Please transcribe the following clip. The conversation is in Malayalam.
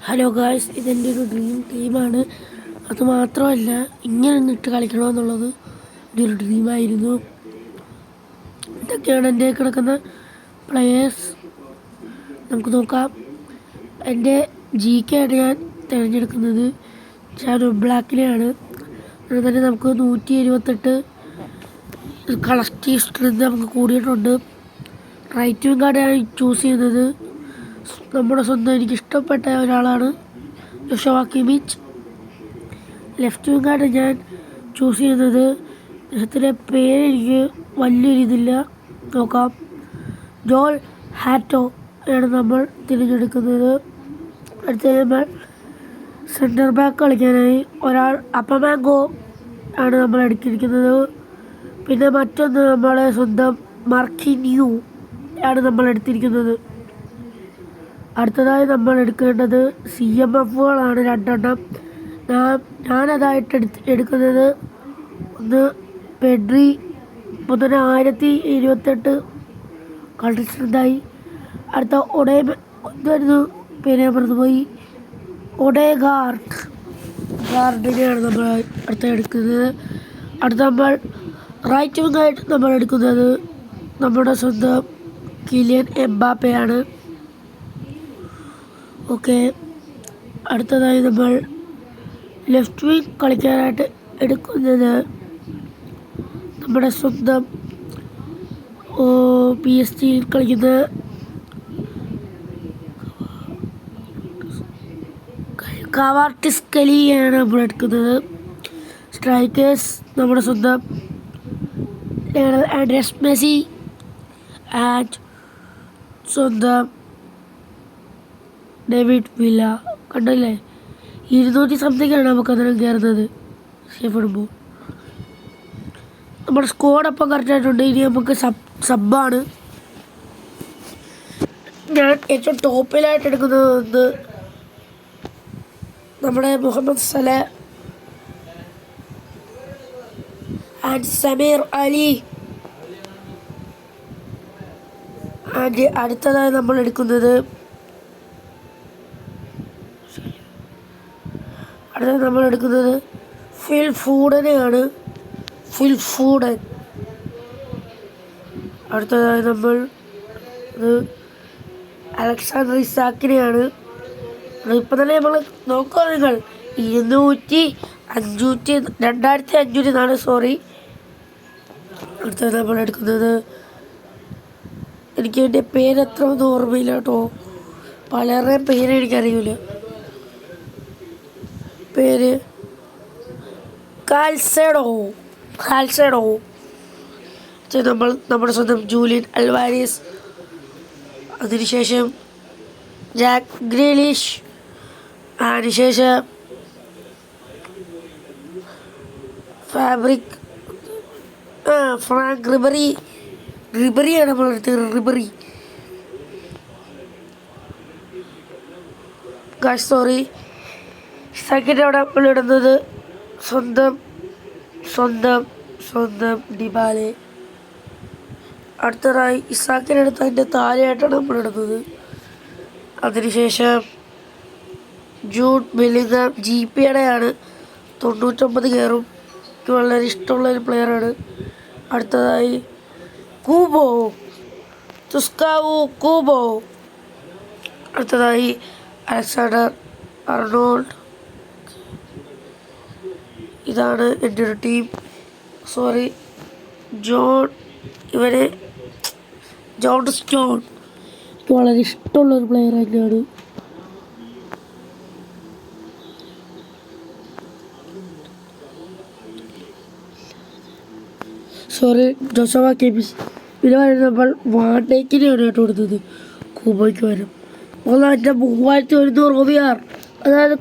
ഹലോ ഗായ്സ്, ഇതെൻ്റെ ഒരു ഡ്രീം ടീമാണ്. അതുമാത്രമല്ല, ഇങ്ങനെ നിന്നിട്ട് കളിക്കണമെന്നുള്ളത് എൻ്റെ ഒരു ഡ്രീമായിരുന്നു. ഇതൊക്കെയാണ് എൻ്റെ കിടക്കുന്ന പ്ലെയേഴ്സ്. നമുക്ക് നോക്കാം. എൻ്റെ GK ആണ് ഞാൻ തിരഞ്ഞെടുക്കുന്നത്. ഷാഡോ ബ്ലാക്കിനെയാണ്. അതുപോലെ തന്നെ നമുക്ക് 178 കളക്റ്റീവ് സ്ട്രെങ്ത് നമുക്ക് കൂടിയിട്ടുണ്ട്. റൈറ്റ് വിങ് ആണ് ഞാൻ ചൂസ് ചെയ്യുന്നത്. നമ്മുടെ സ്വന്തം എനിക്കിഷ്ടപ്പെട്ട ഒരാളാണ് ജോഷുവ കിമിച്ച്. ലെഫ്റ്റ് വിങ്ങാണ് ഞാൻ ചൂസ് ചെയ്യുന്നത്. അദ്ദേഹത്തിൻ്റെ പേര് എനിക്ക് വലിയൊരിതില്ല. നോക്കാം. ജോൾ ഹാറ്റോ ആണ് നമ്മൾ തിരഞ്ഞെടുക്കുന്നത്. അടുത്ത നമ്മൾ സെൻറ്റർ ബാക്ക് കളിക്കാനായി ഒരാൾ അപ്പമാങ്കോ ആണ് നമ്മൾ എടുത്തിരിക്കുന്നത്. പിന്നെ മറ്റൊന്ന് നമ്മളെ സ്വന്തം മാർക്കിന്യൂ ആണ് നമ്മൾ എടുത്തിരിക്കുന്നത്. അടുത്തതായി നമ്മൾ എടുക്കേണ്ടത് CMFകളാണ് 2 ഞാനതായിട്ട് എടുക്കുന്നത്. ഒന്ന് പെഡ്രി, ഇപ്പോൾ തന്നെ 1028 കളിച്ചിട്ടുണ്ടായി. അടുത്ത എന്തായിരുന്നു പേര് ഞാൻ മറന്നുപോയി, ഗാർഡിനെയാണ് നമ്മൾ അടുത്ത എടുക്കുന്നത്. അടുത്ത നമ്മൾ റൈറ്റ് വിങ്ങായിട്ട് നമ്മൾ എടുക്കുന്നത് നമ്മുടെ സ്വന്തം കിലിയൻ എംബാപ്പയാണ്. ഓക്കെ, അടുത്തതായി നമ്മൾ ലെഫ്റ്റ് വിങ് കളിക്കാനായിട്ട് എടുക്കുന്നത് നമ്മുടെ സ്വന്തം PSG കളിക്കുന്ന കവാർട്ടിസ്കലിയാണ് നമ്മൾ എടുക്കുന്നത്. സ്ട്രൈക്കേഴ്സ് നമ്മുടെ സ്വന്തം ആൻഡ്രസ് മെസ്സി ആൻഡ് സ്വന്തം ഡേവിഡ് വില്ല. കണ്ടല്ലേ, 200 സംതിങ്ങാണ് നമുക്കതിനും കയറുന്നത് ചെയ്യപ്പെടുമ്പോൾ. നമ്മുടെ സ്കോഡപ്പം കറക്റ്റായിട്ടുണ്ട്. ഇനി നമുക്ക് സബ്ബാണ്. ഞാൻ ഏറ്റവും ടോപ്പിലായിട്ട് എടുക്കുന്നത് നമ്മുടെ Mohamed Salah and Sameer Ali. And അടുത്തതായി നമ്മൾ എടുക്കുന്നത് ഫിൽ ഫൂഡനെയാണ്. അടുത്തതായി നമ്മൾ അലക്സാണ്ടർ ഇസാക്കിനെയാണ്. ഇപ്പം തന്നെ നമ്മൾ നോക്കുക, നിങ്ങൾ 2500 സോറി. അടുത്തത് നമ്മൾ എടുക്കുന്നത്, എനിക്ക് എൻ്റെ പേരത്ര ഒന്നും ഓർമ്മയില്ല കേട്ടോ. പലരുടെയും പേര് എനിക്കറിയില്ല. പേര് കാൽസെഡോ. നമ്മുടെ സ്വന്തം ജൂലിയൻ അൽവാരിസ്. അതിനുശേഷം ജാക്ക് ഗ്രീലിഷ്. അതിനുശേഷം ഫ്രാങ്ക് റിബറിയാണ് നമ്മളെടുത്തത്. സോറി. സെക്കൻഡ് അവിടെ നമ്മളിടുന്നത് സ്വന്തം ഡിബാലെ. അടുത്തതായി ഇസാക്കിനടുത്ത് അതിൻ്റെ താഴെയായിട്ടാണ് നമ്മളിടുന്നത്. അതിനുശേഷം ജൂഡ് ബെല്ലിംഗാം GPയുടെയാണ്. 99 കയറും. എനിക്ക് വളരെ ഇഷ്ടമുള്ളൊരു പ്ലെയറാണ്. അടുത്തതായി കൂബോ. അടുത്തതായി അലക്സാണ്ടർ അർണോൾഡ്. ഇതാണ് എൻ്റെ ഒരു ടീം. സോറി, ജോൺ സ്റ്റോൺ എനിക്ക് വളരെ ഇഷ്ടമുള്ളൊരു പ്ലെയർ തന്നെയാണ്. Sorry, Joshua Kimmich. പിന്നെ നമ്മൾ വാണ്ടേക്കിനെയാണ് കേട്ടോ കൊടുത്തത്. കൂബോയ്ക്ക് വരും. 3100 OVR, അതായത്